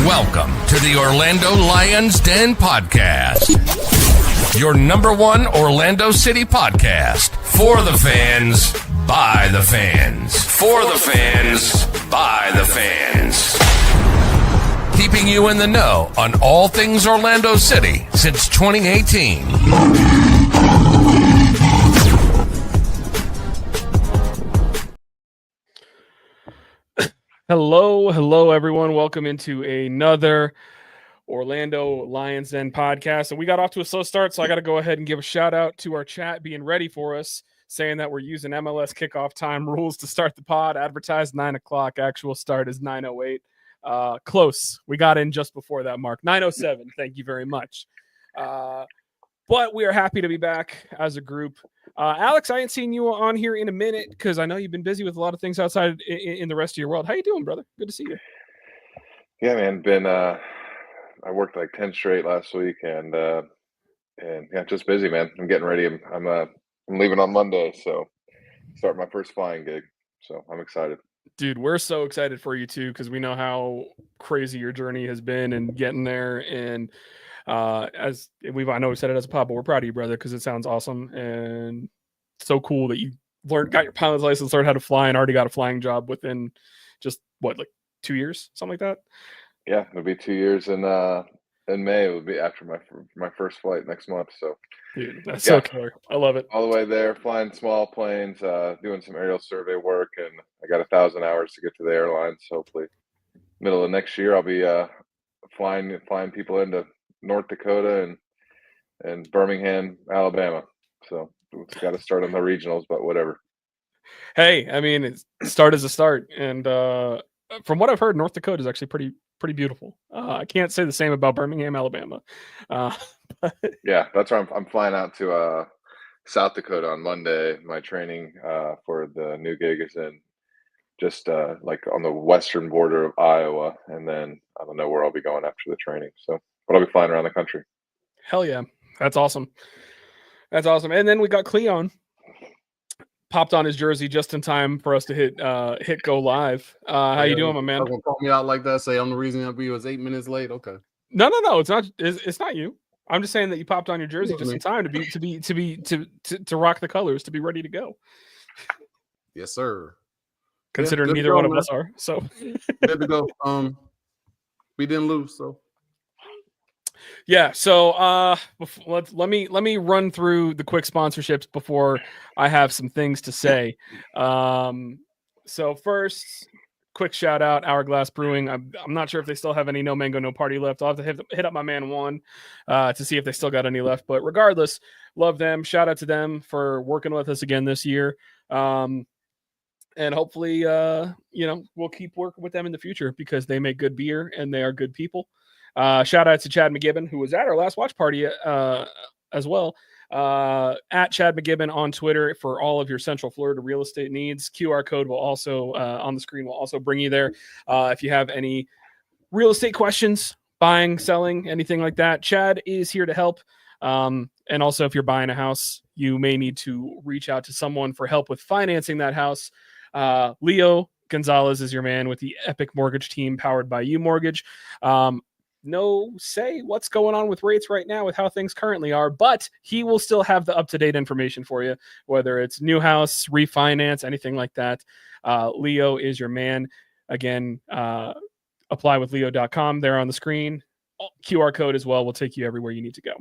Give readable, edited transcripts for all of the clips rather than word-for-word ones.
Welcome to the Orlando Lions Den Podcast, your number one Orlando City podcast. For the fans, by the fans. For the fans, by the fans. Keeping you in the know on all things Orlando City since 2018. Hello, everyone. Welcome into another Orlando Lions Den podcast. And we got off to a slow start, so I got to go ahead and give a shout out to our chat being ready for us, saying that we're using MLS kickoff time rules to start the pod. Advertised 9 o'clock. Actual start is 9:08. Close. We got in just before that mark. 9:07. Thank you very much. But we are happy to be back as a group. Alex, I ain't seen you on here in a minute because I know you've been busy with a lot of things outside in the rest of your world. How you doing, brother? Good to see you. Yeah, man. I worked like 10 straight last week, and yeah, just busy, man. I'm getting ready. I'm leaving on Monday, so start my first flying gig. So I'm excited. Dude, we're so excited for you too because we know how crazy your journey has been and getting there. And I know we said it as a pod, but we're proud of you, brother, because it sounds awesome and so cool that you got your pilot's license, learned how to fly, and already got a flying job within just like 2 years, something like that. Yeah, it'll be 2 years in May. It will be after my first flight next month. So, dude, that's so killer. I love it. All the way there, flying small planes, doing some aerial survey work, and I got 1,000 hours to get to the airlines. So hopefully, middle of next year, I'll be flying people into North Dakota and Birmingham, Alabama. So it's got to start on the regionals, but whatever. Hey, I mean, start is a start, and from what I've heard, North Dakota is actually pretty beautiful. I can't say the same about Birmingham, Alabama. Yeah, that's where I'm flying out to South Dakota on Monday. My training for the new gig is in just like on the western border of Iowa, and then I don't know where I'll be going after the training. So, but I'll be flying around the country. Hell yeah, that's awesome. That's awesome. And then we got Cleon popped on his jersey just in time for us to hit go live. How you doing, my man? Gonna call me out like that? Say I'm the reason I was 8 minutes late. Okay. No. It's not. It's not you. I'm just saying that you popped on your jersey just in time to rock the colors, to be ready to go. Yes, sir. Considering neither one of us are, so good to go. We didn't lose, so yeah. So let me run through the quick sponsorships before I have some things to say. So first, quick shout out Hourglass Brewing. I'm not sure if they still have any No Mango No Party left. I'll have to hit up my man Juan to see if they still got any left. But regardless, love them. Shout out to them for working with us again this year. And hopefully, we'll keep working with them in the future because they make good beer and they are good people. Shout out to Chad McGibbon, who was at our last watch party as well. At Chad McGibbon on Twitter for all of your Central Florida real estate needs. QR code will also on the screen will also bring you there. If you have any real estate questions, buying, selling, anything like that, Chad is here to help. And also, if you're buying a house, you may need to reach out to someone for help with financing that house. Leo Gonzalez is your man with the Epic Mortgage Team powered by U Mortgage. No say what's going on with rates right now with how things currently are, but he will still have the up-to-date information for you, whether it's new house, refinance, anything like that. Leo is your man. Again, applywithleo.com there on the screen. QR code as well will take you everywhere you need to go.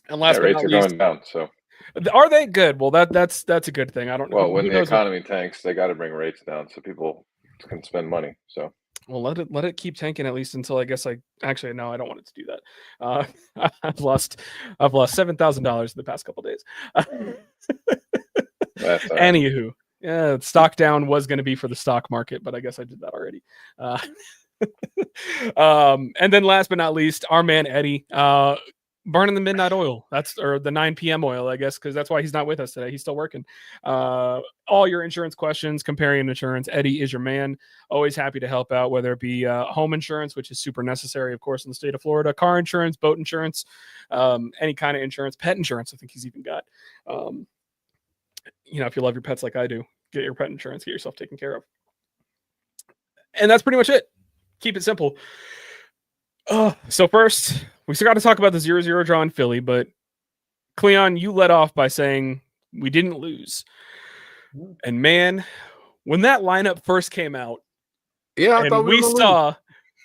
And last but rates not are least, going down, so are they good? Well, that's a good thing. I don't know. Well, when the economy tanks, they got to bring rates down so people can spend money. So. Well, let it keep tanking at least until I guess I don't want it to do that. I've lost $7,000 in the past couple of days. Anywho, yeah, stock down was going to be for the stock market, but I guess I did that already. And then last but not least, our man Eddie, burning the midnight oil. Or the 9 p.m. oil, I guess, because that's why he's not with us today. He's still working. All your insurance questions, comparing insurance, Eddie is your man. Always happy to help out, whether it be home insurance, which is super necessary, of course, in the state of Florida, car insurance, boat insurance, any kind of insurance, pet insurance. I think he's even got. If you love your pets like I do, get your pet insurance, get yourself taken care of. And that's pretty much it. Keep it simple. So first, we still got to talk about the 0-0 draw in Philly, but Cleon, you led off by saying we didn't lose. And man, when that lineup first came out, Yeah, I and thought we we were gonna lose saw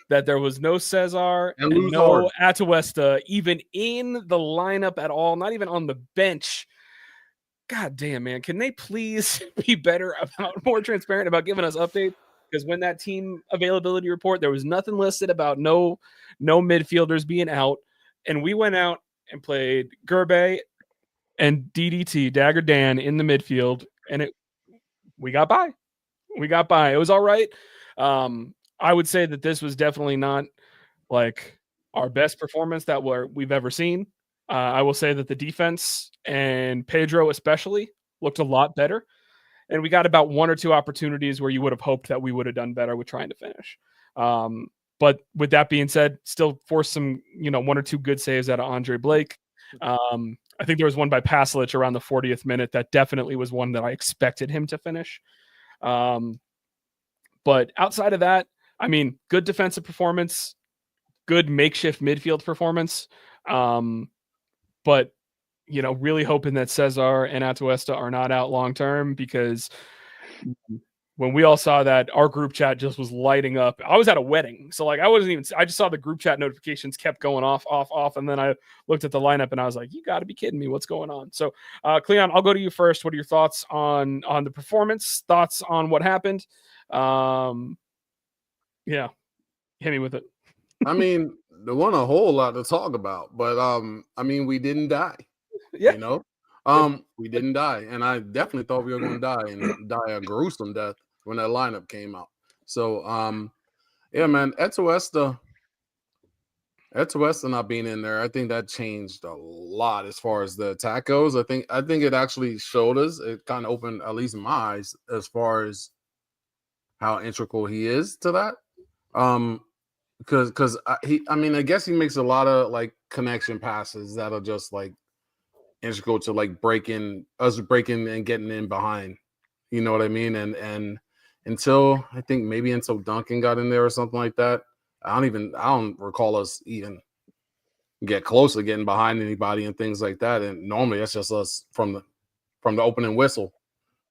that there was no Cesar and and lose no hard. Atuesta even in the lineup at all, not even on the bench. God damn, man. Can they please be better about more transparent about giving us updates? Because when that team availability report, there was nothing listed about no midfielders being out. And we went out and played Gerbe and DDT, Dagger Dan, in the midfield, and we got by. We got by. It was all right. I would say that this was definitely not like our best performance that we've ever seen. I will say that the defense and Pedro especially looked a lot better, and we got about one or two opportunities where you would have hoped that we would have done better with trying to finish. But with that being said, still forced some, one or two good saves out of Andre Blake. I think there was one by Pasalic around the 40th minute that definitely was one that I expected him to finish. But outside of that, I mean, good defensive performance, good makeshift midfield performance. But really hoping that Cesar and Atuesta are not out long term, because when we all saw that, our group chat just was lighting up. I was at a wedding, so like I just saw the group chat notifications kept going off, and then I looked at the lineup and I was like, you got to be kidding me, what's going on? So, Cleon, I'll go to you first. What are your thoughts on the performance? Thoughts on what happened? Yeah, hit me with it. I mean, there wasn't a whole lot to talk about, but I mean, we didn't die. Yeah. You know, we didn't die, and I definitely thought we were going to die and die a gruesome death when that lineup came out. So, yeah, man, Eto'o not being in there, I think that changed a lot as far as the attack goes. I think it actually showed us. It kind of opened at least my eyes as far as how integral he is to that. Because I mean, I guess he makes a lot of like connection passes that are just like integral to like breaking and getting in behind. You know what I mean? And until I think maybe until Duncan got in there or something like that, I don't recall us even get close to getting behind anybody and things like that. And normally that's just us from the opening whistle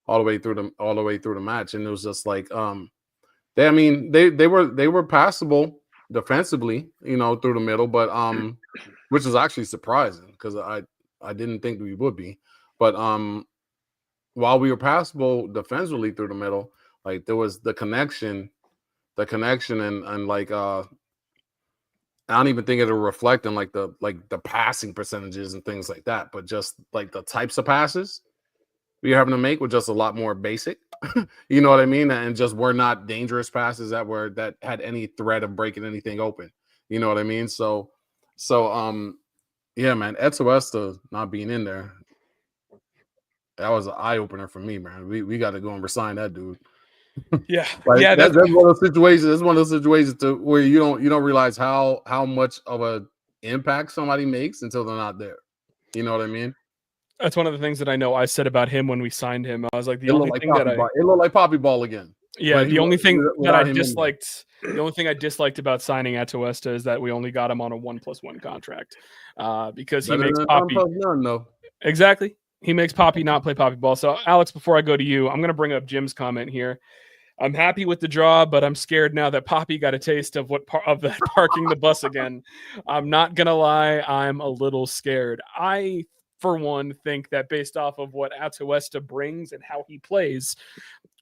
all the way through the match. And it was just like they were passable defensively, through the middle, but which is actually surprising because I didn't think we would be. But while we were passable defensively through the middle, like there was the connection and like I don't even think it'll reflect on like the passing percentages and things like that, but just like the types of passes we were having to make were just a lot more basic. You know what I mean? And just were not dangerous passes that had any threat of breaking anything open. You know what I mean? So yeah, man, Eto'o not being in there, that was an eye opener for me, man. We got to go and resign that dude. Yeah, Like yeah, that's one of those situations. That's one of those situations to where you don't realize how much of a impact somebody makes until they're not there. You know what I mean? that's one of the things that I know I said about him when we signed him. I was like, It looked like Poppy Ball again. yeah, the only thing that I disliked. the only thing I disliked about signing Atuesta is that we only got him on a 1+1 contract, because he makes Poppy none, though. exactly. He makes Poppy not play Poppy ball. So, Alex, before I go to you, I'm going to bring up Jim's comment here. I'm happy with the draw, but I'm scared now that Poppy got a taste of of that parking the bus again. I'm not gonna lie, I'm a little scared. I, for one, think that based off of what Atuesta brings and how he plays,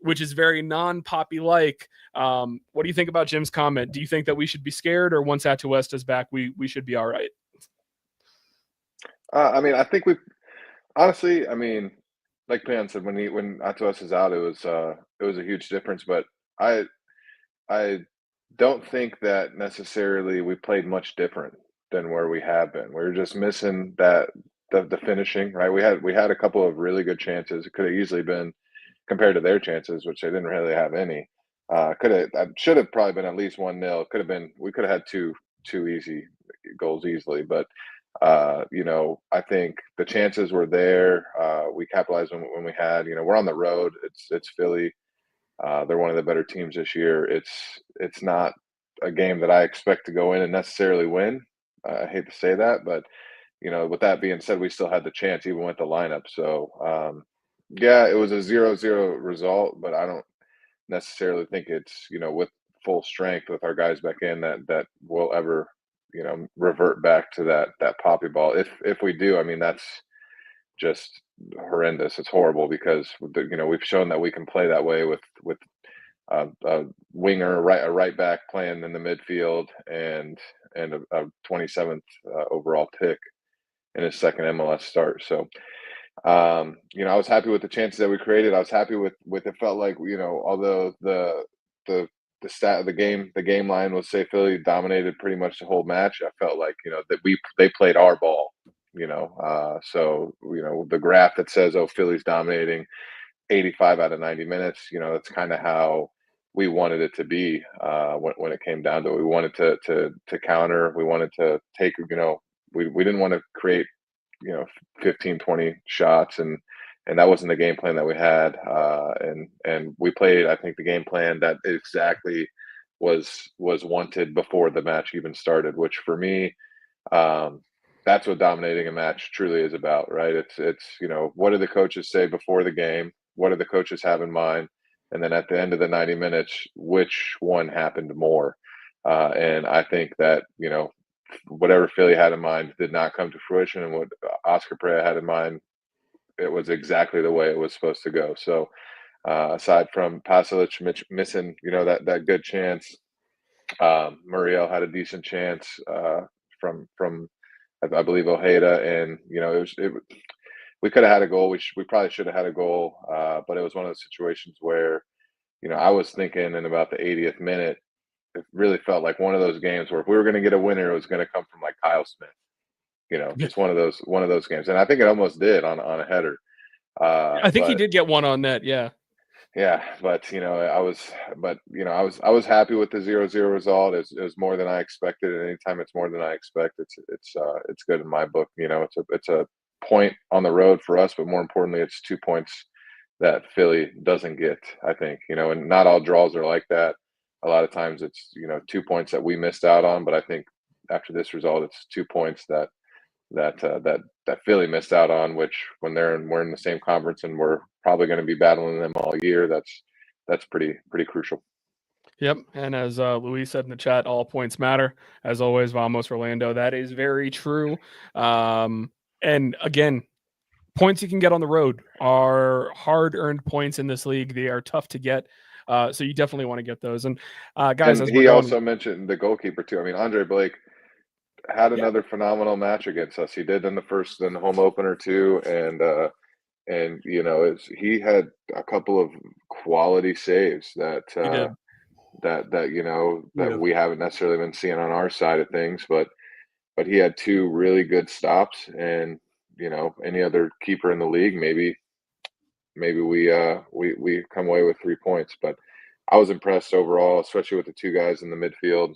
which is very non-Poppy like. What do you think about Jim's comment? Do you think that we should be scared, or once Atuesta's back, we should be all right? I mean, I think honestly, I mean, like Pan said, when Atuesta is out, it was a huge difference. But I don't think that necessarily we played much different than where we have been. We were just missing the finishing, right? We had a couple of really good chances. It could have easily been, compared to their chances, which they didn't really have any. Should have probably been at least 1-0. We could have had two easy goals easily, but I think the chances were there. We capitalized when we had. We're on the road. It's Philly. They're one of the better teams this year. It's not a game that I expect to go in and necessarily win. I hate to say that, but with that being said, we still had the chance even with the lineup. So yeah, it was a 0-0 result, but I don't necessarily think it's with full strength with our guys back in that we'll ever revert back to that poppy ball. If we do, I mean that's just horrendous. It's horrible because we've shown that we can play that way with a winger, a right back playing in the midfield, and a 27th overall pick in his second MLS start. So I was happy with the chances that we created. I was happy with it. Felt like although the stat of the game line was say Philly dominated pretty much the whole match. I felt like that they played our ball. So the graph that says Philly's dominating 85 out of 90 minutes. That's kind of how we wanted it to be when it came down to it. We wanted to counter. We wanted to take. We didn't want to create 15, 20 shots, and that wasn't the game plan that we had. And we played, I think, the game plan that exactly was wanted before the match even started, which for me, that's what dominating a match truly is about, right? It's what do the coaches say before the game? What do the coaches have in mind? And then at the end of the 90 minutes, which one happened more? And I think that whatever Philly had in mind did not come to fruition, and what Oscar Pereira had in mind, it was exactly the way it was supposed to go. So aside from Pasalic missing, that good chance, Muriel had a decent chance from I believe Ojeda, and we could have had a goal. We probably should have had a goal, but it was one of those situations where I was thinking in about the 80th minute. It really felt like one of those games where if we were going to get a winner, it was going to come from like Kyle Smith. Just one of those games, and I think it almost did on a header. I think he did get one on net. Yeah. Yeah, but I was happy with the 0-0 result. It was more than I expected. And anytime it's more than I expect, it's good in my book. It's a point on the road for us, but more importantly, it's 2 points that Philly doesn't get. I think and not all draws are like that. A lot of times it's 2 points that we missed out on. But I think after this result, it's 2 points that Philly missed out on, which when we're in the same conference and we're probably going to be battling them all year, that's pretty crucial. Yep. And as Luis said in the chat, all points matter. As always, Vamos Orlando. That is very true. And again, points you can get on the road are hard-earned points in this league. They are tough to get. So you definitely want to get those. And guys, and as he also mentioned the goalkeeper too. I mean, Andre Blake had another phenomenal match against us. He did in the home opener too, and he had a couple of quality saves that we haven't necessarily been seeing on our side of things, but he had two really good stops, and any other keeper in the league, maybe we come away with 3 points, but I was impressed overall, especially with the two guys in the midfield.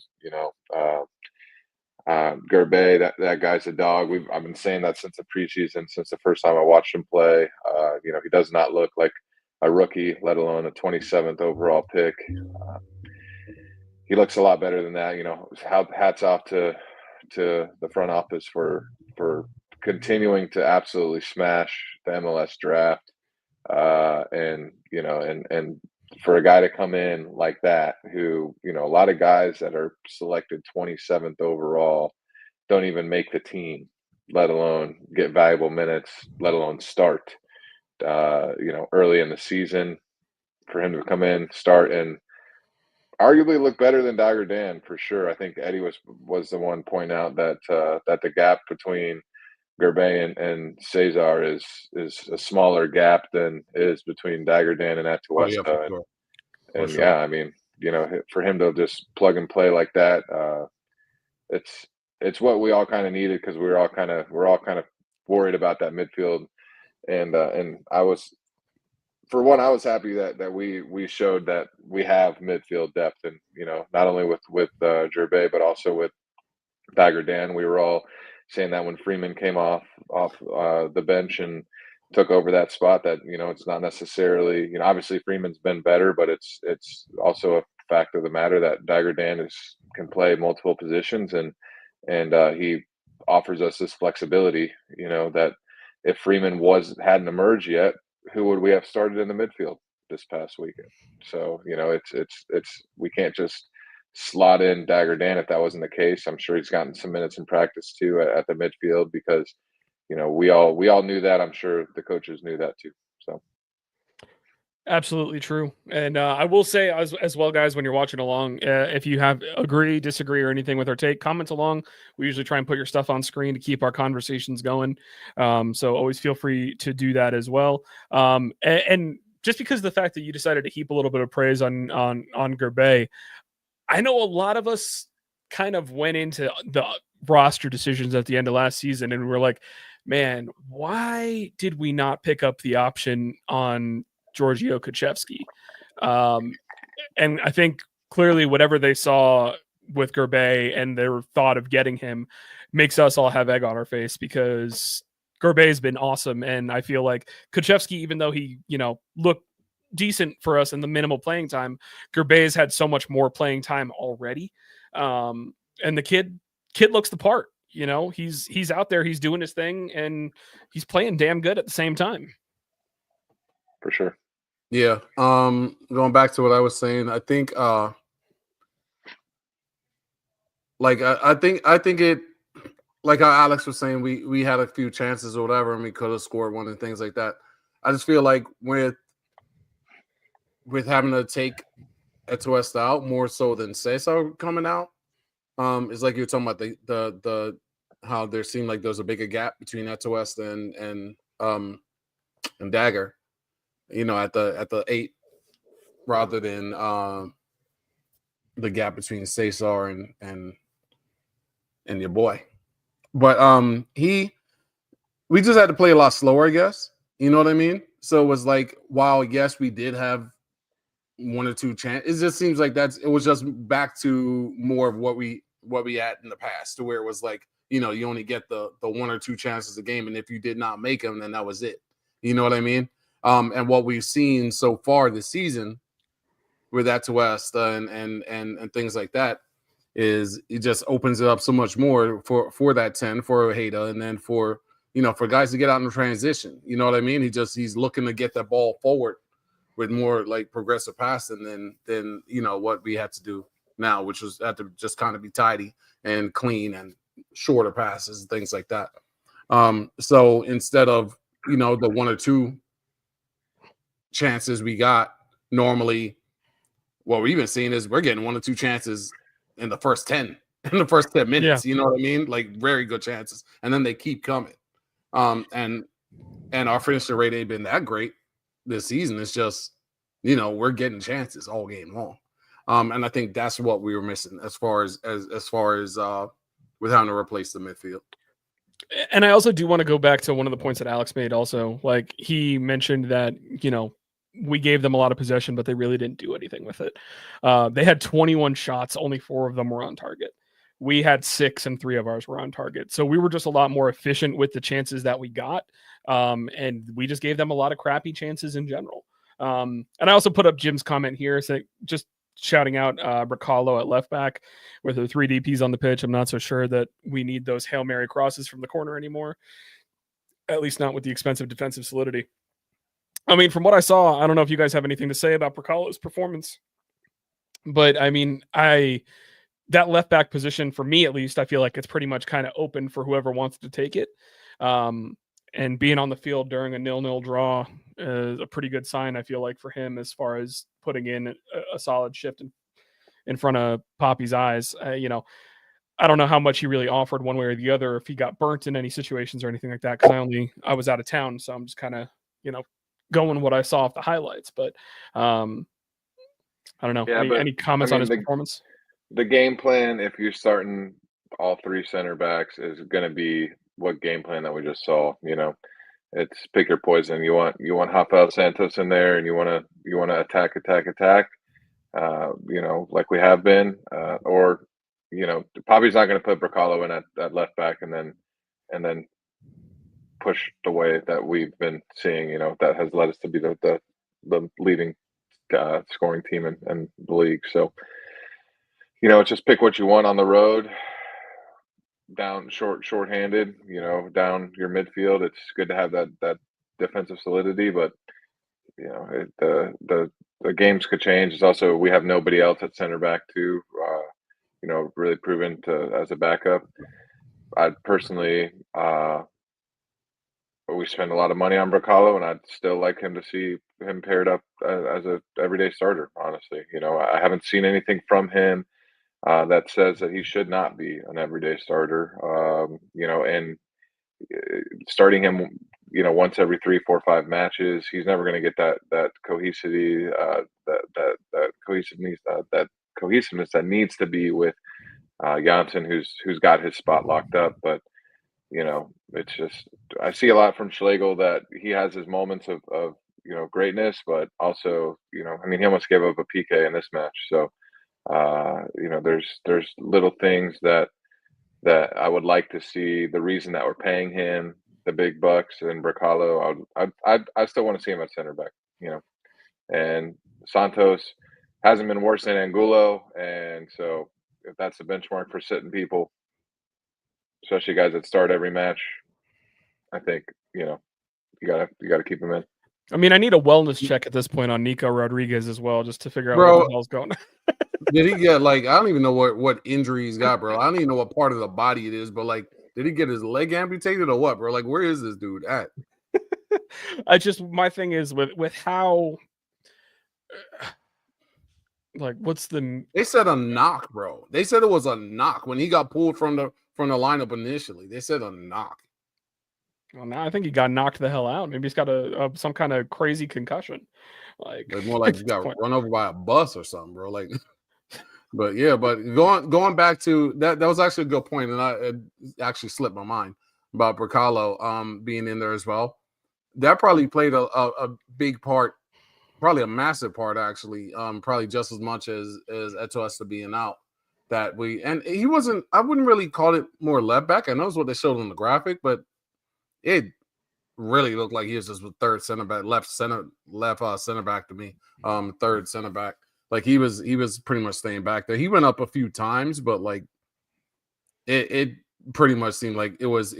Gerbe, that guy's a dog. I've been saying that since the preseason, since the first time I watched him play. He does not look like a rookie, let alone a 27th overall pick. He looks a lot better than that. Hats off to the front office for continuing to absolutely smash the MLS draft. And for a guy to come in like that, who, a lot of guys that are selected 27th overall don't even make the team, let alone get valuable minutes, let alone start, early in the season, for him to come in, start, and arguably look better than Dagger Dan for sure. I think Eddie was the one pointing out that the gap between Gerbe and Cesar is a smaller gap than is between Dagger Dan and Atuesta. For sure. And yeah, I mean, for him to just plug and play like that, it's what we all kind of needed, because we're all kind of worried about that midfield, and I was happy that we showed that we have midfield depth, and not only with Gerbe, but also with Dagger Dan. We were all saying that when Freeman came off the bench and took over that spot, that it's not necessarily, obviously Freeman's been better, but it's also a fact of the matter that Dagger Dan is can play multiple positions, and he offers us this flexibility. That if Freeman hadn't emerged yet, who would we have started in the midfield this past weekend? So it's we can't just slot in Dagger Dan if that wasn't the case. I'm sure he's gotten some minutes in practice too at the midfield because we all knew that. I'm sure the coaches knew that too. So. Absolutely true. And I will say as well, guys, when you're watching along, if you have agree, disagree, or anything with our take, comment along. We usually try and put your stuff on screen to keep our conversations going. So always feel free to do that as well. And just because of the fact that you decided to heap a little bit of praise on Gerbet, I know a lot of us kind of went into the roster decisions at the end of last season and we're like, man, why did we not pick up the option on Giorgio Kuchevsky? And I think clearly whatever they saw with Gerbet and their thought of getting him makes us all have egg on our face because Gerbet has been awesome. And I feel like Kuchevsky, even though he, looked decent for us in the minimal playing time, Gerbet has had so much more playing time already. And the kid looks the part. He's out there, he's doing his thing, and he's playing damn good at the same time. For sure. Yeah. Going back to what I was saying, I think I think it, like how Alex was saying, we had a few chances or whatever, and we could have scored one and things like that. I just feel like with having to take Eto'o out more so than Cesar coming out, it's like you're talking about the how there seemed like there's a bigger gap between Eto'o and Dagger, at the 8 rather than the gap between Cesar and your boy. But we just had to play a lot slower, I guess. You know what I mean? So it was like, while yes, we did have one or two chances, it just seems like it was just back to more of what we had in the past, to where it was like, you only get the one or two chances a game, and if you did not make them, then that was it. You know what I mean? And what we've seen so far this season with that to West and things like that is it just opens it up so much more for that 10 for Ojeda, and then for guys to get out in transition. You know what I mean? He's looking to get that ball forward with more like progressive passing than what we had to do now, which was had to just kind of be tidy and clean and shorter passes and things like that. So instead of the one or two chances we got normally, what we've been seeing is we're getting one or two chances in the first 10 minutes. Yeah. You know what I mean? Like very good chances, and then they keep coming. And our finishing rate ain't been that great this season. It's just we're getting chances all game long. And I think that's what we were missing as far as with having to replace the midfield. And I also do want to go back to one of the points that Alex made also. Like, he mentioned that, we gave them a lot of possession, but they really didn't do anything with it. They had 21 shots. Only 4 of them were on target. We had 6 and 3 of ours were on target. So we were just a lot more efficient with the chances that we got. And we just gave them a lot of crappy chances in general. And I also put up Jim's comment here, saying, just shouting out Bracalo at left back with the 3 DPs on the pitch. I'm not so sure that we need those Hail Mary crosses from the corner anymore, at least not with the expensive defensive solidity. I mean, from what I saw, I don't know if you guys have anything to say about Bracalo's performance, but I mean, that left back position, for me at least, I feel like it's pretty much kind of open for whoever wants to take it. And being on the field during a 0-0 draw is a pretty good sign, I feel like, for him, as far as putting in a solid shift in front of Poppy's eyes. I don't know how much he really offered one way or the other, if he got burnt in any situations or anything like that, because I was out of town, so I'm just kind of going what I saw off the highlights. But I don't know. Yeah, any comments on his performance? The game plan, if you're starting all 3 center backs, is going to be what game plan that we just saw. It's pick your poison. You want Rafael Santos in there, and you want to attack. Like we have been, or Poppy's not going to put Bracalo in at left back and then push the way that we've been seeing. That has led us to be the leading scoring team in the league. So it's just pick what you want on the road. Down short-handed, down your midfield. It's good to have that defensive solidity, but the games could change. It's also we have nobody else at center back too. Really proven as a backup. I personally, we spend a lot of money on Bracalo, and I'd still like him to see him paired up as a everyday starter. Honestly, I haven't seen anything from him that says that he should not be an everyday starter. And starting him, once every 3, 4, 5 matches, he's never going to get that cohesivity, that cohesiveness, that cohesiveness that needs to be with Janssen, who's got his spot locked up. But it's just I see a lot from Schlegel that he has his moments of greatness, but also he almost gave up a PK in this match. So there's little things that I would like to see. The reason that we're paying him the big bucks and Bracalo, I still want to see him at center back. And Santos hasn't been worse than Angulo, and so if that's the benchmark for sitting people, especially guys that start every match, I think you gotta keep him in. I mean, I need a wellness check at this point on Nico Rodriguez as well, just to figure out Bro, what the hell's going on. Did he get I don't even know what injury he's got, bro. I don't even know what part of the body it is, but did he get his leg amputated or what, bro? Where is this dude at? My thing is with how what's the They said a knock, bro. They said it was a knock when he got pulled from the lineup initially. They said a knock. Well, now I think he got knocked the hell out. Maybe he's got some kind of crazy concussion. More like he got run over by a bus or something, bro. But yeah, but going back to that was actually a good point, and it actually slipped my mind about Bracalo being in there as well. That probably played a big part, probably a massive part actually, probably just as much as Eto'o being out. He wasn't. I wouldn't really call it more left back. I know it's what they showed on the graphic, but it really looked like he was just a third center back, left center back to me, third center back. He was pretty much staying back there. He went up a few times, but it pretty much seemed like he was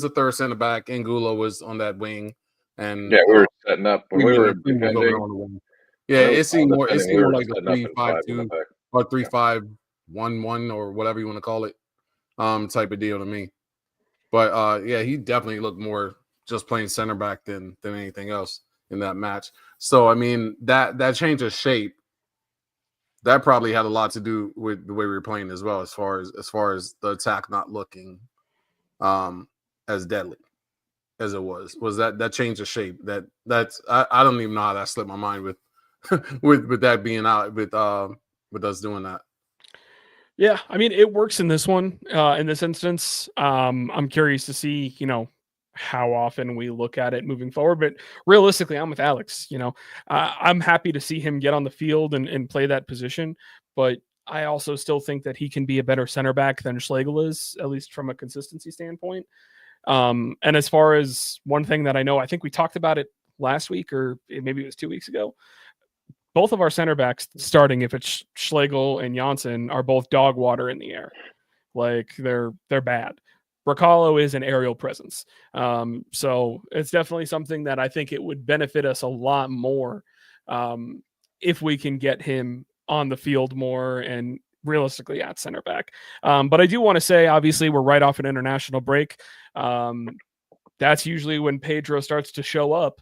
a third center back. Angulo was on that wing, and yeah, we were setting up when we were defending. Yeah, it seemed more like a 3-5-2 or 3-5-1-1 or whatever you want to call it, type of deal to me. But yeah, he definitely looked more just playing center back than anything else in that match. So I mean that change of shape, that probably had a lot to do with the way we were playing as well, as far as the attack not looking as deadly as it was that change of shape. That's I don't even know how that slipped my mind with with that being out with us doing that. Yeah, I mean it works in this one, in this instance. I'm curious to see, how often we look at it moving forward. But realistically, I'm with Alex. I'm happy to see him get on the field and play that position. But I also still think that he can be a better center back than Schlegel is, at least from a consistency standpoint. And as far as one thing that I know, I think we talked about it last week or maybe it was 2 weeks ago. Both of our center backs starting, if it's Schlegel and Janssen, are both dog water in the air. They're bad. Bracalo is an aerial presence. So it's definitely something that I think it would benefit us a lot more if we can get him on the field more and realistically at center back. But I do want to say, obviously, we're right off an international break. That's usually when Pedro starts to show up.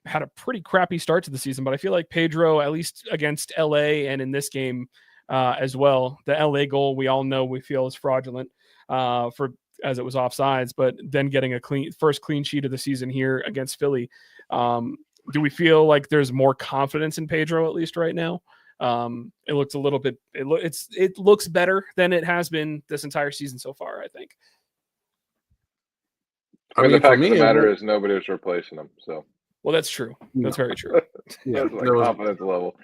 Had a pretty crappy start to the season, but I feel like Pedro, at least against LA and in this game as well, the LA goal we all know we feel is fraudulent as it was offsides, but then getting a first clean sheet of the season here against Philly. Do we feel like there's more confidence in Pedro at least right now? It looks a little bit. It looks better than it has been this entire season so far, I think. I mean, the fact of the matter is nobody was replacing him. So. Well, that's true. That's very true. That's confidence level.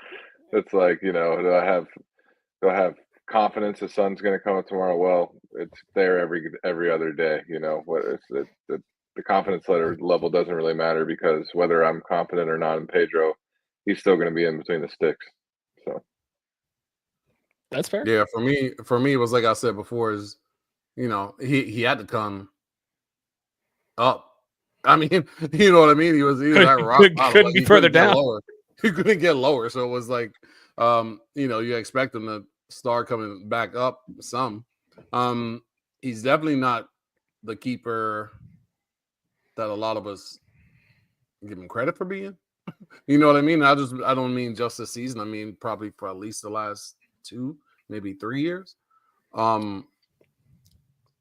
It's do I have confidence the sun's going to come up tomorrow? Well, it's there every other day. What it's the confidence level doesn't really matter, because whether I'm confident or not in Pedro, he's still going to be in between the sticks. So. That's fair. Yeah, for me, it was like I said before, is he had to come up. I mean, you know what I mean? He was at rock bottom. Couldn't Like, be he further couldn't get down. lower. He couldn't get lower. So it was like, you expect him to start coming back up some. He's definitely not the keeper that a lot of us give him credit for being. You know what I mean? I don't mean just this season. I mean probably for at least the last 2, maybe 3 years.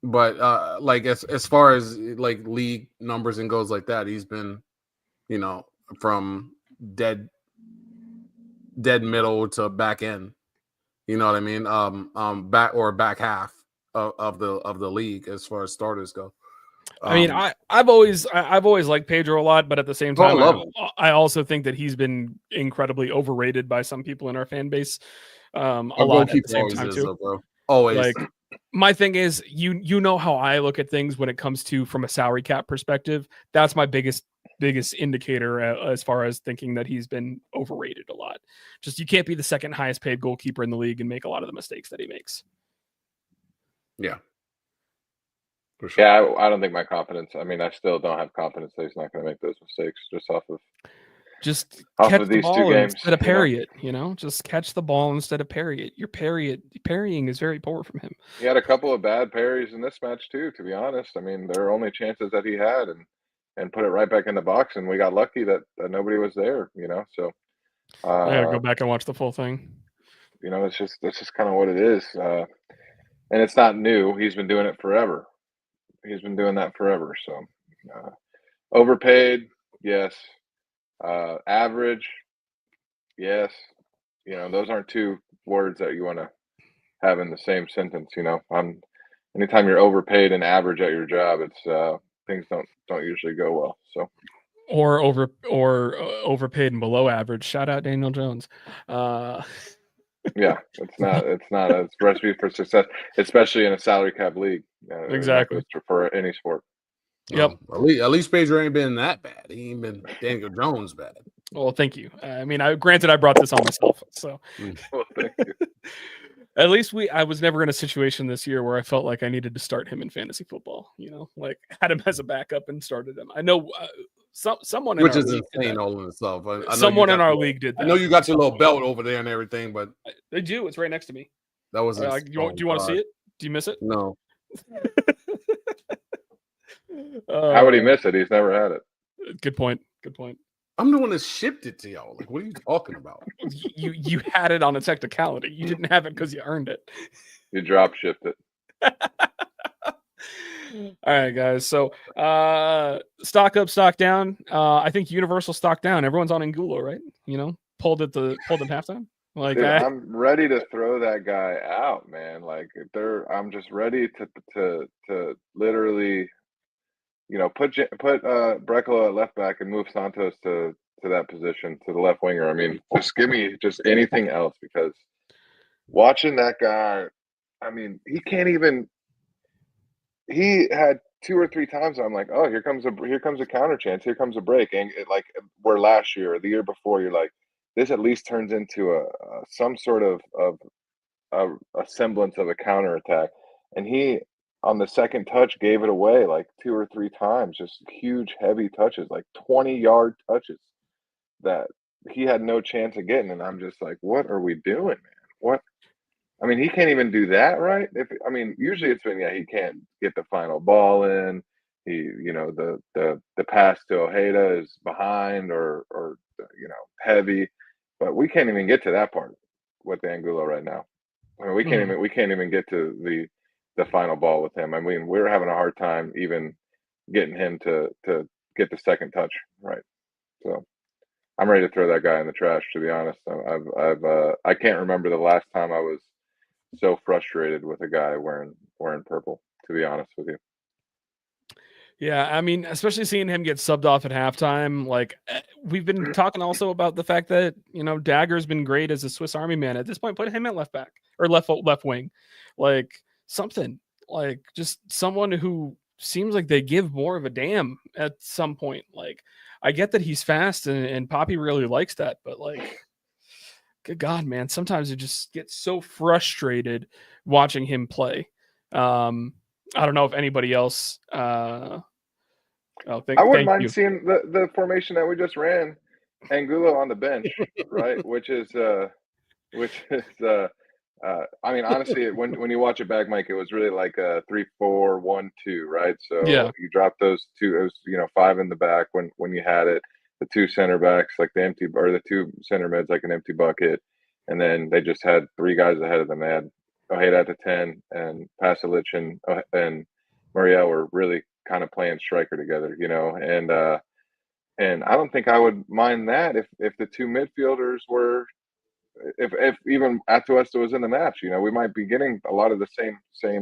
But like as far as like league numbers and goes like that, he's been, from dead middle to back end. You know what I mean? Back half of the league as far as starters go. I mean, I've always liked Pedro a lot, but at the same I time, love him. I also think that he's been incredibly overrated by some people in our fan base. A lot at the same time too. Though, bro. Always. Like, my thing is, you know how I look at things when it comes to from a salary cap perspective. That's my biggest indicator as far as thinking that he's been overrated a lot. Just, you can't be the second highest paid goalkeeper in the league and make a lot of the mistakes that he makes. Yeah. For sure. Yeah, I don't think my confidence. I mean, I still don't have confidence that he's not going to make those mistakes just off of catch the these 2 ball games instead of parry it. Just catch the ball instead of parry it. Parrying is very poor from him. He had a couple of bad parries in this match too. To be honest, I mean, there are only chances that he had, and put it right back in the box, and we got lucky that nobody was there. So I gotta go back and watch the full thing. It's just kind of what it is, and it's not new. He's been doing it forever. He's been doing that forever. So overpaid, yes. Average, yes. Those aren't 2 words that you want to have in the same sentence. Anytime you're overpaid and average at your job, it's things don't usually go well. So, or overpaid and below average. Shout out Daniel Jones. Yeah, it's not a recipe for success, especially in a salary cap league. Exactly. That goes for any sport. Yep. At least Pedro ain't been that bad. He ain't been Daniel Jones bad. Well, thank you. I mean, granted, I brought this on myself, so Well, thank you. At least I was never in a situation this year where I felt like I needed to start him in fantasy football. Like, had him as a backup and started him. I know someone in which our is league insane all in itself. I know someone in our league did that. I know you got your little belt over there and everything, but they do. It's right next to me. That was. Do you want to see it? Do you miss it? No. How would he miss it? He's never had it. Good point. I'm the one that shipped it to y'all. Like, what are you talking about? You had it on a technicality. You didn't have it because you earned it. You drop shipped it. All right, guys. So stock up, stock down. I think Universal stock down. Everyone's on Angulo, right? Pulled at halftime. Like, dude, I'm ready to throw that guy out, man. Like, I'm just ready to literally, put Brecalo at left back and move Santos to that position, to the left winger. I mean, just give me just anything else, because watching that guy, I mean, he can't even. He had 2 or 3 times. I'm like, oh, here comes a counter chance. Here comes a break. And where last year or the year before, you're like, this at least turns into some sort of a semblance of a counterattack. And he, on the second touch, gave it away like 2 or 3 times. Just huge, heavy touches, like 20-yard touches that he had no chance of getting. And I'm just like, what are we doing, man? What? I mean, he can't even do that, right? Usually it's been, he can't get the final ball in. He, the pass to Ojeda is behind or heavy, but we can't even get to that part with Angulo right now. I mean, we can't even get to the final ball with him. I mean, we're having a hard time even getting him to get the second touch, right? So I'm ready to throw that guy in the trash, to be honest. I can't remember the last time I was so frustrated with a guy wearing purple, to be honest with you. Yeah, I mean, especially seeing him get subbed off at halftime. Like, we've been talking also about the fact that, Dagger's been great as a Swiss Army man. At this point, put him at left back or left wing. Like, something. Like, just someone who seems like they give more of a damn at some point. Like, I get that he's fast and Poppy really likes that, but like, good God, man, sometimes you just get so frustrated watching him play. I don't know if anybody else. I wouldn't Thank mind you. seeing the formation that we just ran, Angulo on the bench, right? Which is I mean, honestly, when you watch it back, Mike, it was really like a 3-4-1-2, right? So Yeah. you drop those two, it was 5 in the back when you had it, the two center backs like the empty, or the two center mids like an empty bucket, and then they just had three guys ahead of them. They had Ojeda at the 10, and Pasalic and Muriel were really kind of playing striker together, and I don't think I would mind that if the two midfielders were, if even Atuesta was in the match, we might be getting a lot of the same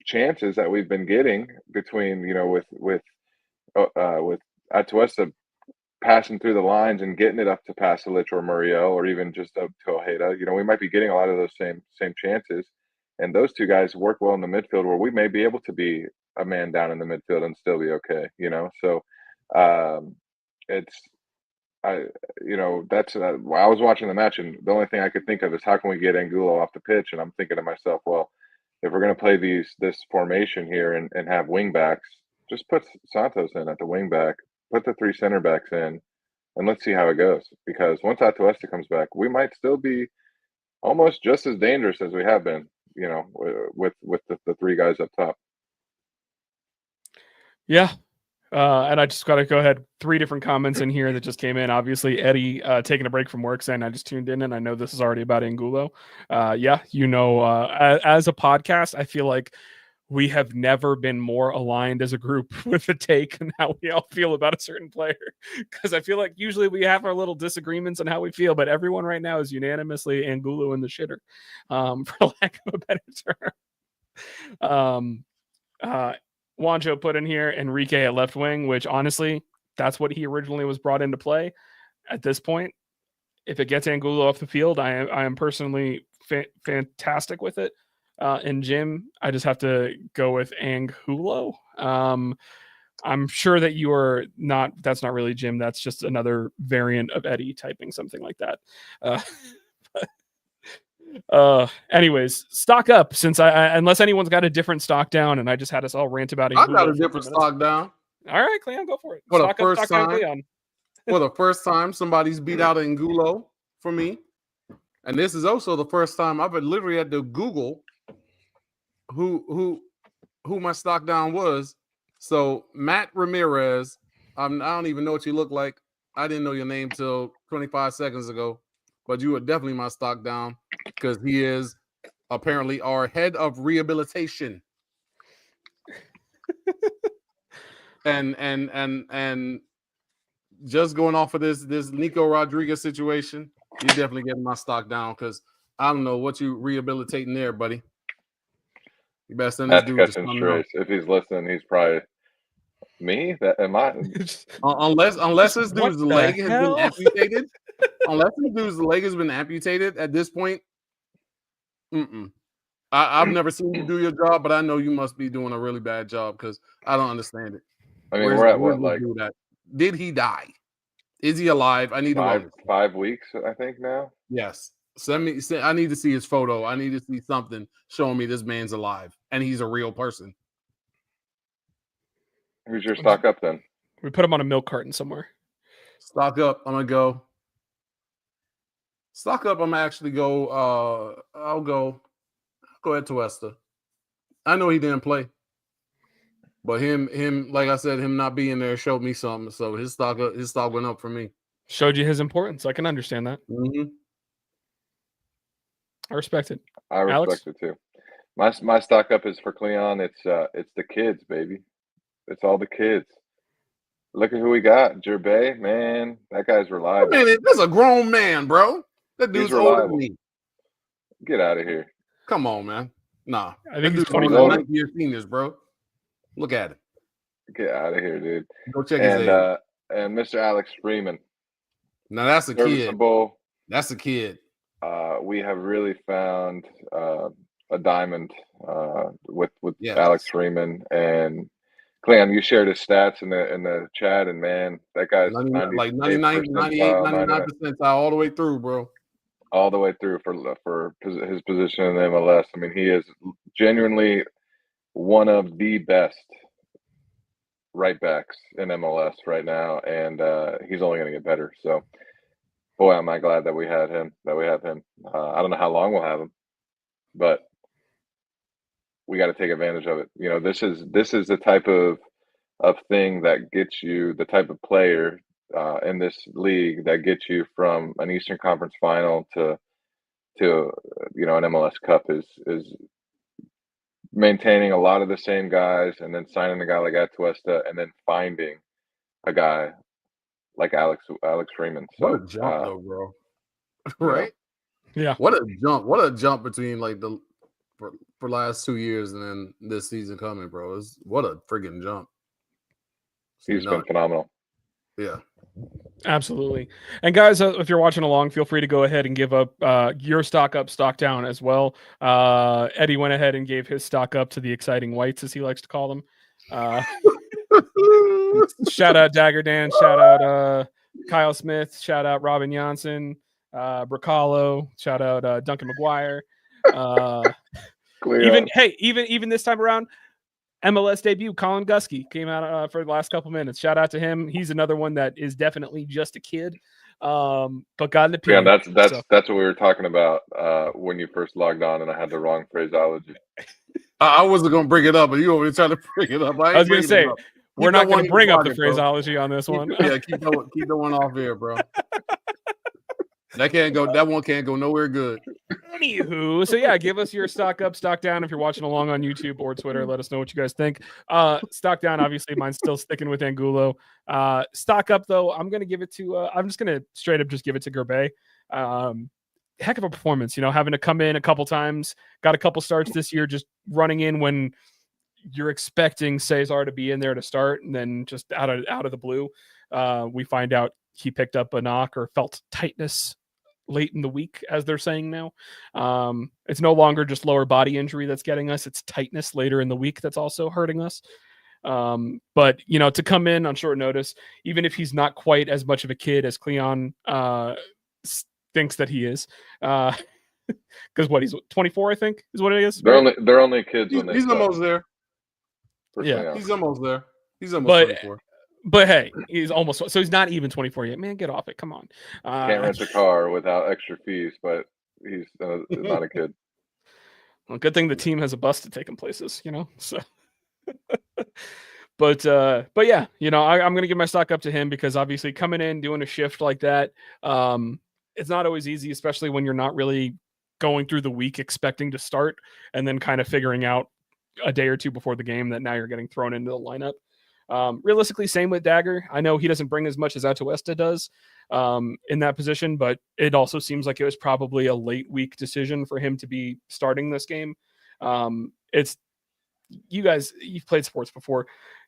chances that we've been getting between, with Atuesta passing through the lines and getting it up to Pasalic or Muriel, or even just up to Ojeda. We might be getting a lot of those same chances, and those two guys work well in the midfield, where we may be able to be a man down in the midfield and still be okay. So it's that's I was watching the match, and the only thing I could think of is how can we get Angulo off the pitch, and I'm thinking to myself, well, if we're going to play this formation here and have wing backs, just put Santos in at the wing back, put the three center backs in, and let's see how it goes. Because once Atuesta comes back, we might still be almost just as dangerous as we have been, with the three guys up top. Yeah. And I just got to go ahead. 3 different comments in here that just came in. Obviously, Eddie taking a break from work saying, I just tuned in and I know this is already about Angulo. Yeah, as a podcast, I feel like we have never been more aligned as a group with a take and how we all feel about a certain player. Because I feel like usually we have our little disagreements on how we feel, but everyone right now is unanimously Angulo in the shitter, for lack of a better term. Juancho put in here Enrique at left wing, which honestly, that's what he originally was brought into play. At this point, if it gets Angulo off the field, I am personally fantastic with it. And Jim, I just have to go with Angulo. I'm sure that you are not. That's not really Jim. That's just another variant of Eddie typing something like that. Anyways, stock up, since I unless anyone's got a different stock down, and I just had us all rant about it. I got a different stock down. All right, Cleon, go for it. For Stock the up, first stock down, time, Cleon. for the first time, somebody's beat out Angulo for me, and this is also the first time I've literally had to Google who my stock down was. So Matt Ramirez, I don't even know what you look like. I didn't know your name till 25 seconds ago, but you were definitely my stock down because he is apparently our head of rehabilitation. and just going off of this Nico Rodriguez situation, you're definitely getting my stock down because I don't know what you rehabilitating there, buddy. You better send this That's dude to catching something else. If he's listening, he's probably me. That am I? Unless this What dude's the leg has been hell? amputated. Unless this dude's leg has been amputated at this point. I've never seen you do your job, but I know you must be doing a really bad job because I don't understand it. I mean, we're at what, where's like this dude at? Did he die? Is he alive? I need to know. 5 weeks, I think now. Yes. I need to see his photo. I need to see something showing me this man's alive and he's a real person. Who's your stock up then? We put him on a milk carton somewhere. Stock up. I'm gonna go. Stock up. I'm gonna actually go. I'll go ahead to Atuesta. I know he didn't play, but him, like I said, him not being there showed me something. So his stock went up for me. Showed you his importance. I can understand that. Mm-hmm. I respect it. I respect Alex? it too. My stock up is for Cleon. It's the kids, baby. It's all the kids. Look at who we got. Gervais, man, that guy's reliable. Man, that's a grown man, bro. That dude's older than me. Get out of here. Come on, man. Nah. I think he's 24. Year seniors, bro. Look at it. Get out of here, dude. Go check his age. And Mr. Alex Freeman. Now that's a kid. That's a kid. We have really found a diamond with Alex Freeman, and Cleon, you shared his stats in the chat, and man, that guy's 99 percentile all the way through, bro. All the way through for his position in the MLS. I mean, he is genuinely one of the best right backs in MLS right now, and he's only going to get better. So, boy, am I glad that we have him. I don't know how long we'll have him, but we got to take advantage of it. You know, this is the type of thing that gets you, the type of player in this league that gets you from an Eastern Conference final to an MLS Cup is maintaining a lot of the same guys, and then signing a guy like Atuesta, and then finding a guy like Alex Freeman. So what a jump, though, bro! Right? Yeah. What a jump! What a jump between like for last 2 years and then this season coming, bro. What a friggin' jump! He's been phenomenal. Yeah. Absolutely. And guys, if you're watching along, feel free to go ahead and give up your stock up, stock down as well. Eddie went ahead and gave his stock up to the exciting whites, as he likes to call them. Shout out Dagger Dan. Shout out Kyle Smith. Shout out Robin Janssen. Bracalo. Shout out Duncan McGuire. Even this time around, MLS debut, Colin Gusky came out for the last couple minutes. Shout out to him. He's another one that is definitely just a kid, but got an opinion. Yeah, that's what we were talking about when you first logged on, and I had the wrong phraseology. I wasn't going to bring it up, but you always trying to bring it up. I was going to say, we're not going to bring up the phraseology on this one. Yeah, keep the one off here, bro. That one can't go nowhere good. Anywho, so yeah, give us your stock up, stock down if you're watching along on YouTube or Twitter. Let us know what you guys think. Stock down, obviously, mine's still sticking with Angulo. Stock up, though, I'm going to give it to. I'm just going to straight up just give it to Gerbet. Heck of a performance, having to come in a couple times. Got a couple starts this year, just running in when you're expecting Cesar to be in there to start, and then just out of the blue, we find out he picked up a knock or felt tightness late in the week, as they're saying now. It's no longer just lower body injury that's getting us, it's tightness later in the week that's also hurting us. But to come in on short notice, even if he's not quite as much of a kid as Cleon thinks that he is, because he's 24, I think is what it is. They're only kids when he's almost there. Yeah, he's almost there. He's almost 24. But hey, he's almost, so he's not even 24 yet. Man, get off it. Come on. Can't rent a car without extra fees, but he's not a kid. Well, good thing the team has a bus to take him places, so. But yeah, I'm going to give my stock up to him, because obviously coming in, doing a shift like that, it's not always easy, especially when you're not really going through the week expecting to start and then kind of figuring out a day or two before the game that now you're getting thrown into the lineup. Realistically, same with Dagger. I know he doesn't bring as much as Atuesta does in that position, but it also seems like it was probably a late week decision for him to be starting this game. It's, you guys, you've played sports before.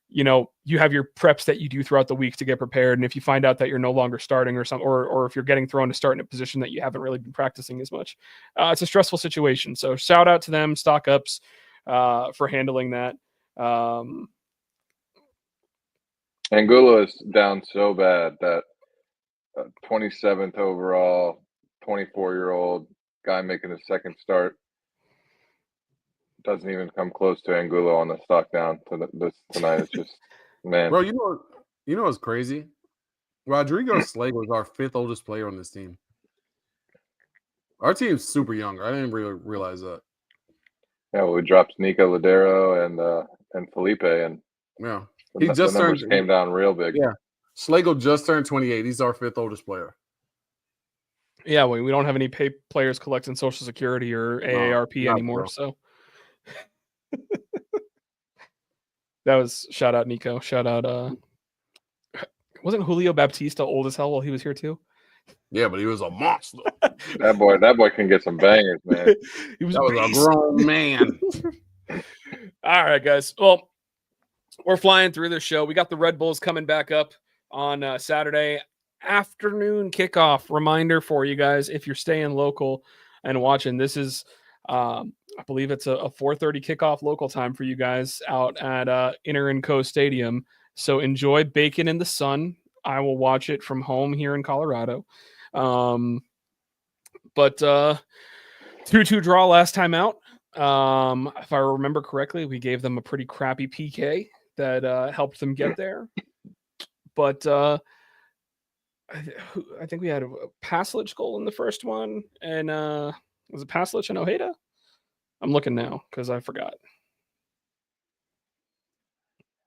You have your preps that you do throughout the week to get prepared, and if you find out that you're no longer starting or something, or if you're getting thrown to start in a position that you haven't really been practicing as much, it's a stressful situation. So shout out to them, stock ups, for handling that. Angulo is down so bad that 27th overall, 24-year-old guy making his second start doesn't even come close to Angulo on the stock down tonight. It's just, man. Bro, you know what's crazy? Rodrigo Slago is our fifth oldest player on this team. Our team's super young. I didn't really realize that. Yeah, well, we dropped Nico Ladero and Felipe, and yeah. The numbers came down real big. Yeah. Slago just turned 28. He's our fifth oldest player. Yeah, we don't have any players collecting Social Security or AARP anymore. So that was shout out Nico. Shout out wasn't Julio Baptista old as hell while he was here too? Yeah, but he was a monster. That boy can get some bangers, man. He was a grown man. All right, guys. Well, we're flying through this show. We got the Red Bulls coming back up on Saturday afternoon kickoff. Reminder for you guys, if you're staying local and watching, this is I believe it's a 4:30 kickoff local time for you guys out at Inter and Co Stadium. So enjoy bacon in the sun. I will watch it from home here in Colorado. But 2-2 draw last time out. If I remember correctly, we gave them a pretty crappy PK that helped them get there. But I think we had a Paslich goal in the first one, and was it Paslich and Ojeda? I'm looking now because I forgot.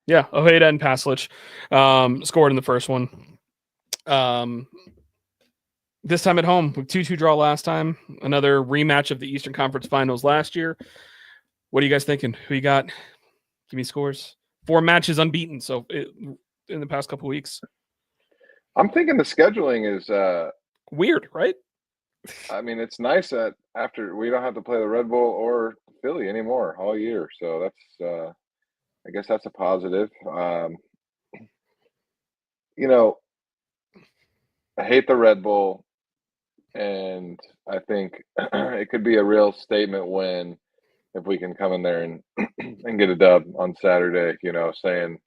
Yeah, Ojeda and Paslich scored in the first one. This time at home, 2-2 draw last time. Another rematch of the Eastern Conference Finals last year. What are you guys thinking? Who you got? Give me scores. 4 matches unbeaten. So in the past couple weeks. I'm thinking the scheduling is weird, right? I mean, it's nice that after we don't have to play the Red Bull or Philly anymore all year. So that's I guess that's a positive. You know, I hate the Red Bull, and I think it could be a real statement win if we can come in there and and get a dub on Saturday. You know, saying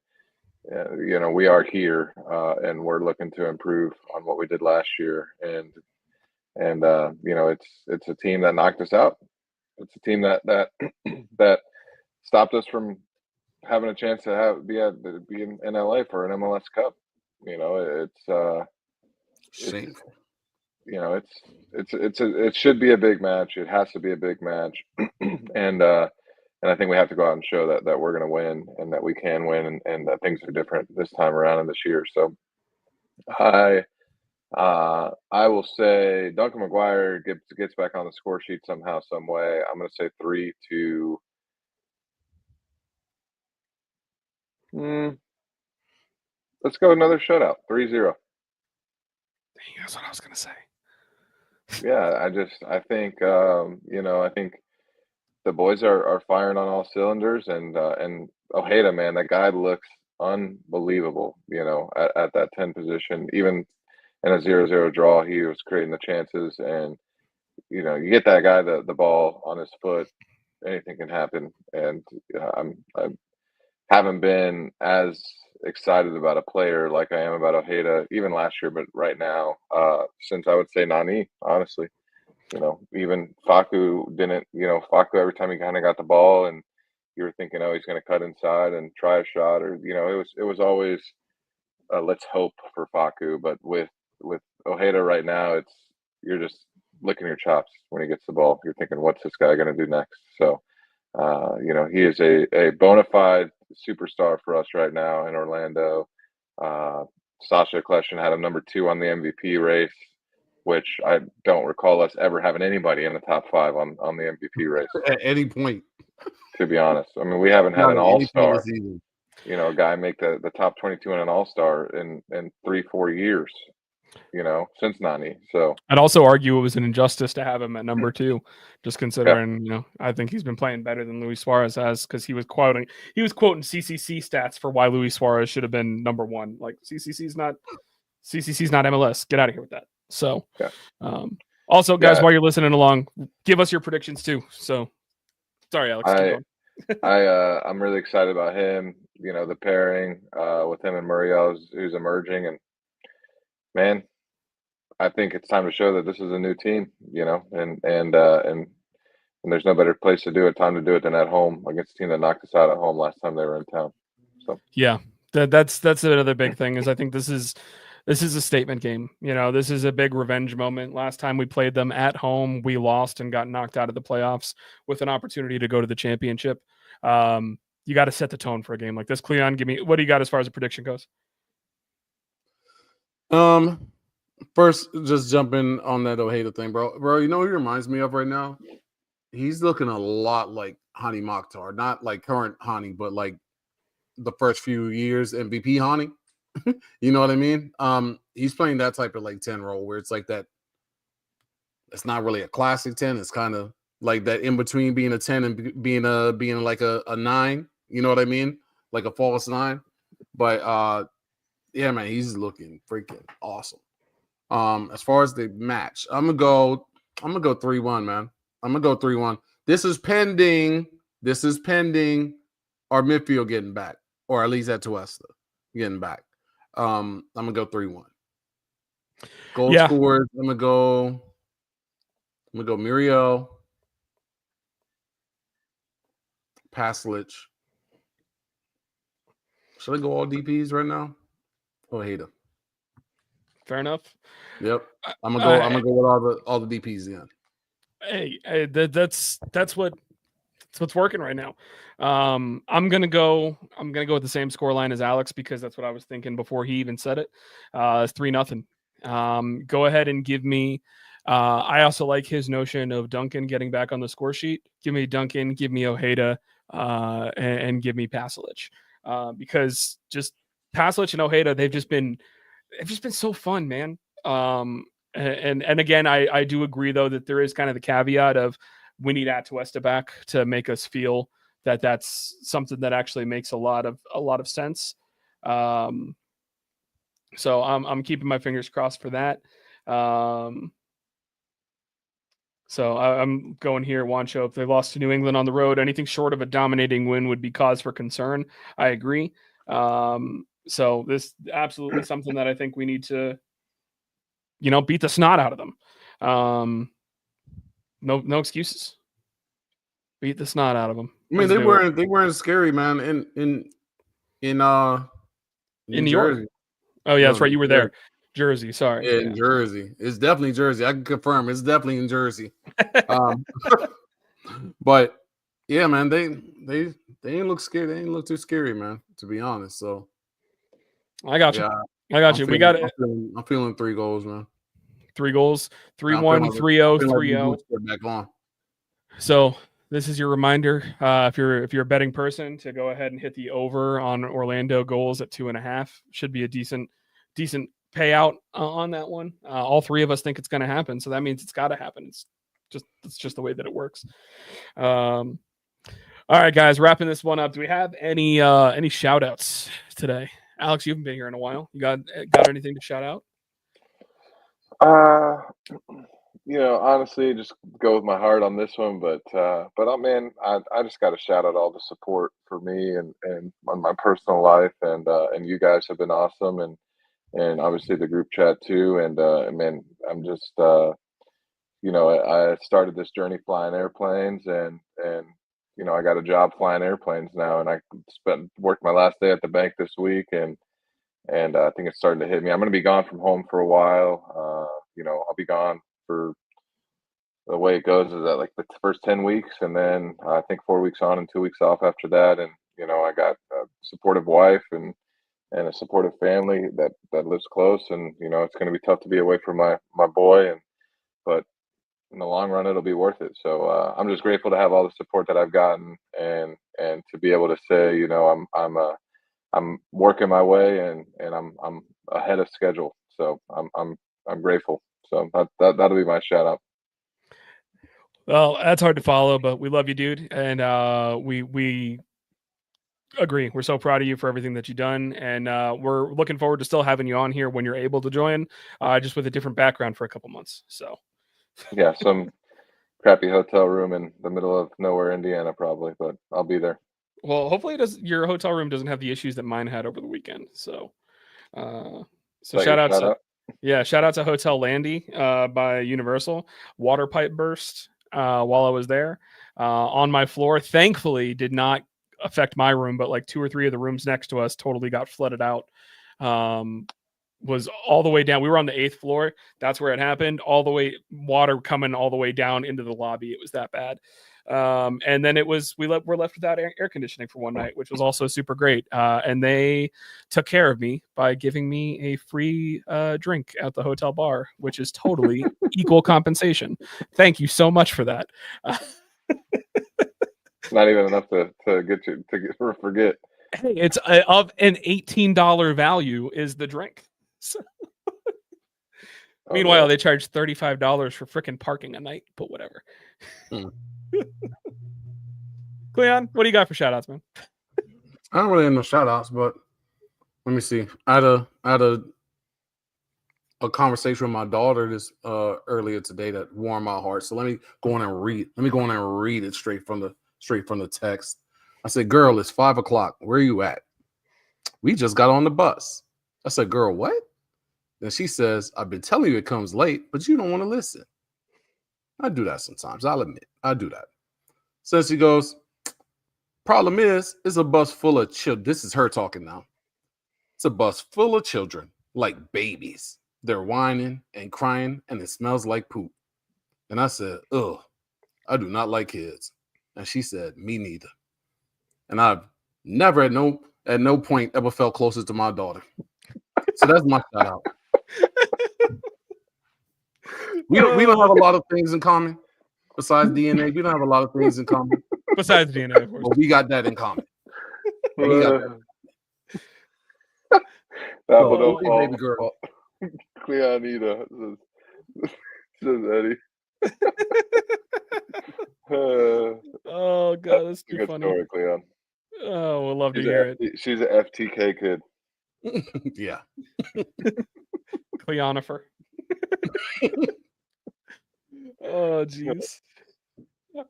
you know we are here and we're looking to improve on what we did last year, and you know it's a team that knocked us out. It's a team that that stopped us from having a chance to be in LA for an MLS Cup. You know, Shameful. you know it should be a big match. It has to be a big match, and I think we have to go out and show that we're going to win and that we can win and that things are different this time around in this year. So I will say Duncan McGuire gets back on the score sheet somehow, some way. I'm going to say 3-2. Let's go another shutout, 3-0. That's what I was going to say. Yeah, I think you know, I think the boys are firing on all cylinders, and Ojeda, man, that guy looks unbelievable. You know, at that 10 position, even in a 0-0 draw, he was creating the chances, and you know, you get that guy the ball on his foot, anything can happen. And I haven't been as excited about a player like I am about Ojeda, even last year, but right now, since I would say Nani, honestly. You know, even Facu didn't, you know, Facu every time he kind of got the ball and you were thinking, oh, he's going to cut inside and try a shot, or, you know, it was always let's hope for Facu. But with Ojeda right now, you're just licking your chops when he gets the ball. You're thinking, what's this guy going to do next? So, you know, he is a bona fide superstar for us right now in Orlando. Sasha Kleshin had him number 2 on the MVP race, which I don't recall us ever having anybody in the top 5 on the MVP race. At any point. To be honest. I mean, we haven't had Not an at any point all-star, this season. you know, a guy make the top 22 in an all-star in 3-4 years, you know, since Nani. So I'd also argue it was an injustice to have him at number 2, just considering, you know, I think he's been playing better than Luis Suarez has, because he was quoting CCC stats for why Luis Suarez should have been number 1. Like CCC's not MLS. Get out of here with that. So, yeah. Also, guys, while you're listening along, give us your predictions too. So, sorry, Alex. Keep going. I'm really excited about him. You know, the pairing with him and Muriel, who's emerging, and man, I think it's time to show that this is a new team. You know, and there's no better place to do it, time to do it than at home against a team that knocked us out at home last time they were in town. So yeah, that's another big thing, is I think this is a statement game. You know, this is a big revenge moment. Last time we played them at home, we lost and got knocked out of the playoffs with an opportunity to go to the championship. You got to set the tone for a game like this. Cleon, give me, what do you got as far as a prediction goes? First, just jumping on that Ojeda thing, bro. You know what he reminds me of right now? He's looking a lot like Hani Mokhtar, not like current Hani, but like the first few years MVP Hani. You know what I mean? He's playing that type of like 10 role where it's like that. It's not really a classic 10. It's kind of like that in between being a 10 and being like a 9. You know what I mean? Like a false 9. But yeah, man, he's looking freaking awesome. As far as the match, I'm gonna go 3-1, man. I'm gonna go 3-1. This is pending our midfield getting back, or at least at Tuesta getting back. I'm gonna go 3-1. Goal scorers. I'm gonna go Muriel, Paslich. Should I go all DPs right now? Ojeda. Fair enough. Yep. I'm gonna go with all the DPs again. Hey, that's what's working right now. I'm gonna go with the same score line as Alex because that's what I was thinking before he even said it. It's 3-0. Go ahead and give me. I also like his notion of Duncan getting back on the score sheet. Give me Duncan, give me Ojeda, and give me Pasalic. Because just Pasalic and Ojeda, they've just been so fun, man. And again, I do agree though that there is kind of the caveat of we need Atuesta back to make us feel that that's something that actually makes a lot of sense. So I'm keeping my fingers crossed for that. So I'm going here, Wancho. If they lost to New England on the road, anything short of a dominating win would be cause for concern. I agree. So this is absolutely something that I think we need to, beat the snot out of them. No excuses. Beat the snot out of them. I mean, they weren't scary, man. In New York. Jersey. Oh yeah, that's right. You were there. Jersey. Sorry. Yeah, in Jersey. It's definitely Jersey. I can confirm. It's definitely in Jersey. But yeah, man, they ain't look scary. They ain't look too scary, man. To be honest. So I got you. Yeah, I got you. We got it. I'm feeling 3 goals, man. 3 goals. 3-1, 3-0, 3-0. Back on. So this is your reminder, if you're a betting person, to go ahead and hit the over on Orlando goals at 2.5. Should be a decent payout on that one. All 3 of us think it's going to happen, so that means it's got to happen. It's just the way that it works. All right, guys, wrapping this one up. Do we have any shout outs today? Alex, you haven't been here in a while. You got anything to shout out? Honestly, just go with my heart on this one. But man, I just got to shout out all the support for me and on my personal life, and you guys have been awesome, and obviously the group chat too. And man, I'm just I started this journey flying airplanes, and I got a job flying airplanes now, and I worked my last day at the bank this week, and I think it's starting to hit me. I'm going to be gone from home for a while. I'll be gone for the way it goes is that like the first 10 weeks, and then I think 4 weeks on and 2 weeks off after that. And I got a supportive wife and a supportive family that lives close, and it's going to be tough to be away from my boy, but in the long run it'll be worth it. So I'm just grateful to have all the support that I've gotten, and to be able to say I'm working my way, and I'm ahead of schedule. So I'm grateful. So that'll be my shout out. Well, that's hard to follow, but we love you, dude, and we agree. We're so proud of you for everything that you've done, and we're looking forward to still having you on here when you're able to join, just with a different background for a couple months. So yeah, some crappy hotel room in the middle of nowhere, Indiana, probably, but I'll be there. Well, hopefully your hotel room doesn't have the issues that mine had over the weekend. So shout out to Hotel Landy by Universal. Water pipe burst while I was there on my floor. Thankfully, did not affect my room, but like 2 or 3 of the rooms next to us totally got flooded out. Was all the way down. We were on the 8th floor. That's where it happened. All the way, water coming all the way down into the lobby. It was that bad. And then we're left without air conditioning for one night, which was also super great. And they took care of me by giving me a free drink at the hotel bar, which is totally equal compensation. Thank you so much for that. Not even enough to get you to forget. Hey, it's of an $18 value is the drink. So. Meanwhile, they charge $35 for freaking parking a night, but whatever. Cleon, what do you got for shout outs, man? I don't really have no shout outs, but let me see. I had a a conversation with my daughter this earlier today that warmed my heart. So let me go on and read. Let me go on and read it straight from the text. I said, "Girl, it's 5:00. Where are you at?" "We just got on the bus." I said, "Girl, what?" Then she says, "I've been telling you it comes late, but you don't want to listen." I do that sometimes. I'll admit, I do that. So she goes, "Problem is, it's a bus full of children." This is her talking now. "It's a bus full of children, like babies. They're whining and crying, and it smells like poop." And I said, "Ugh, I do not like kids." And she said, "Me neither." And I've never at no point ever felt closer to my daughter. So that's my shout out. We don't have a lot of things in common besides DNA. We don't have a lot of things in common. Besides DNA, of course. But we got that in common. We got that. Apple Oh, don't hey, fall. baby girl. Cleonita says Eddie. Oh god, that's too Good funny. story, Cleon. Oh, we'll love to hear it. She's an FTK kid. Yeah. Cleonifer. Oh jeez.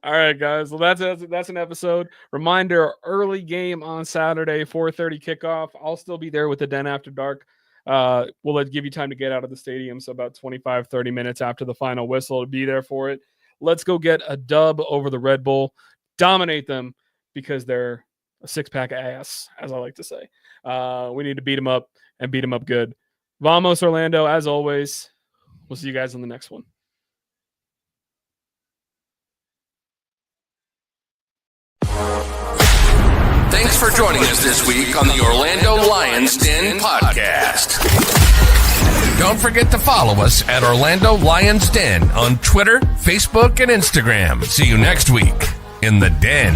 All right, guys. Well, that's an episode. Reminder: early game on Saturday, 4:30 kickoff. I'll still be there with the Den After Dark. We'll give you time to get out of the stadium, so about 25-30 minutes after the final whistle to be there for it. Let's go get a dub over the Red Bull, dominate them because they're a six-pack ass, as I like to say. We need to beat them up and beat them up good. Vamos, Orlando, as always. We'll see you guys on the next one. Thanks for joining us this week on the Orlando Lions Den podcast. Don't forget to follow us at Orlando Lions Den on Twitter, Facebook, and Instagram. See you next week in the Den.